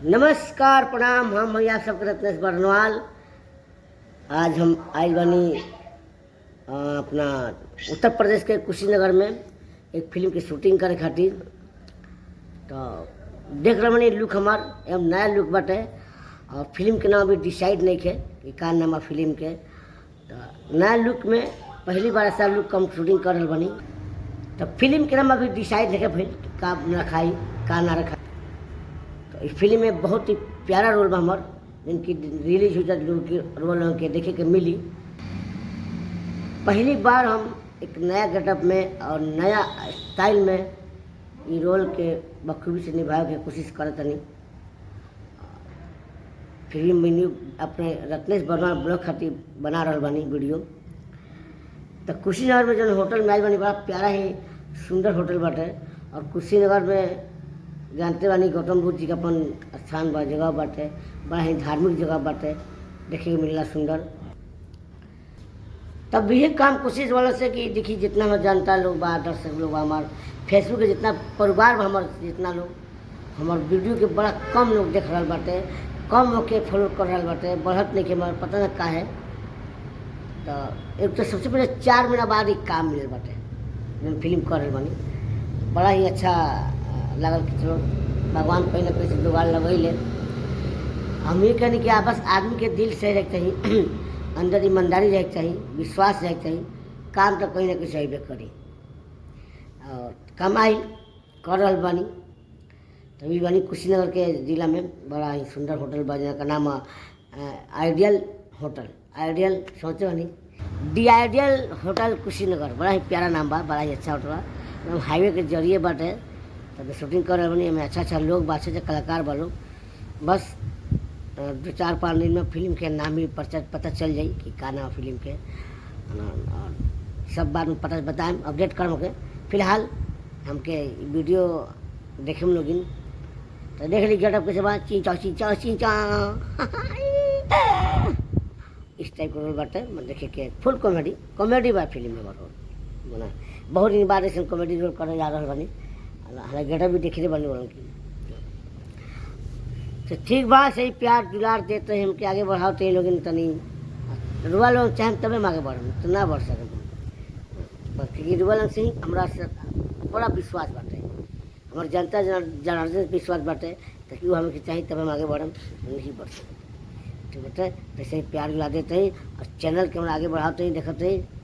नमस्कार प्रणाम। हम भैया सबके रत्नेश बर्नवाल। आज हम आए बनी अपना उत्तर प्रदेश के कुशीनगर में एक फिल्म की शूटिंग करे खातिर। तो देख रहे बनी लुक हमार एवं नया लुक बाटे और फिल्म के नाम अभी डिसाइड नहीं है कि का नाम है फिल्म के। तो नया लुक में पहली बार ऐसा लुक हम शूटिंग कर रहे बनी। तो फिल्म के नाम अभी डिसाइड नहीं है फिर का रखाई का ना रखाई। तो इस फिल्म में बहुत ही प्यारा रोल बा हमार जिनकी रिलीज हुई की रोल के देखे के मिली। पहली बार हम एक नया गेटअप में और नया स्टाइल में ये रोल के बखूबी से निभाए के कोशिश करत तनी। फिल्म मेन्यू अपने रत्नेश बर्मा ब्लॉग खातिर बना रहा बानी वीडियो। तो कुशीनगर में जो होटल में आइल बानी बड़ा प्यारा ही सुंदर होटल बाटे। और कुशीनगर में जानते बानी गौतम बुद्ध जी का अपन स्थान बा जगह बाटे, बड़ा ही धार्मिक जगह बाटे, देखे के मिलना सुंदर। तब भी ये काम कोशिश वाला से कि देखिए जितना हम जानता लोग बा दर्शक लोग हमार फेसबुक के जितना परिवार हमार जितना लोग हमार वीडियो के बड़ा कम लोग देख रहा बाटे, कम लोग के फॉलो कर रहा बाटे, बढ़त नहीं के हमारे पता न का है। तो एक तो सबसे पहले 4 महीना बाद ही काम मिले बाटे जो फिल्म कर रहे बानी। बड़ा ही अच्छा लगल कि चलो भगवान कहीं ना कहीं से जुगाड़ लगैले। हम ये कहनी कि बस आदमी के दिल सही रहना चाहिए, अंदर ईमानदारी रहना चाहिए, विश्वास रहना चाहिए, काम तो कहीं ना कहीं सही करी और कमाई कर रहा बानी। तभी बानी कुशीनगर के ज़िला में बड़ा ही सुंदर होटल बा का नाम आइडियल होटल। आइडियल सोचे बानी डी आइडियल होटल कुशीनगर, बड़ा ही प्यारा नाम बा, बड़ा ही अच्छा होटल बा। हाईवे के जरिए बाटे तब शूटिंग कर रहे बनी। हमें अच्छा अच्छा लोग बा, अच्छे कलाकार बा लोग। बस 2-4-5 दिन में फिल्म के नाम भी पता चल जाई कि का नाम फिल्म के और सब बात में पता बताएं, अपडेट कर के। फिलहाल हमके वीडियो देखे लोग तो देख ली गेटअप के बाद चींचा चींचा चींचा इस टाइप का रोल बाटे। मैं देखे के फुल कॉमेडी बा फिल्म में रोल बना। बहुत दिन बाद ऐसे कॉमेडी रोल करे जा रहा बनी। हालांकि गेटअप भी देखे बनी वालों की। तो ठीक बा, सही प्यार दुलार देते हैं हमके आगे बढ़ाते लोग तनी रुआ लोग चाहे तबे हम आगे बढ़ तो ना बढ़ सके। क्योंकि रुआ लोग से ही हमारा बड़ा विश्वास बाटे, हमारे जनता जनार्दन विश्वास बाटे। तो कि वो हमें चाहिए तब हम आगे बढ़म, नहीं बढ़ सके। ठीक है, वैसे ही प्यार दिला देते हैं और चैनल के हम आगे बढ़ाते हैं, देखते हैं।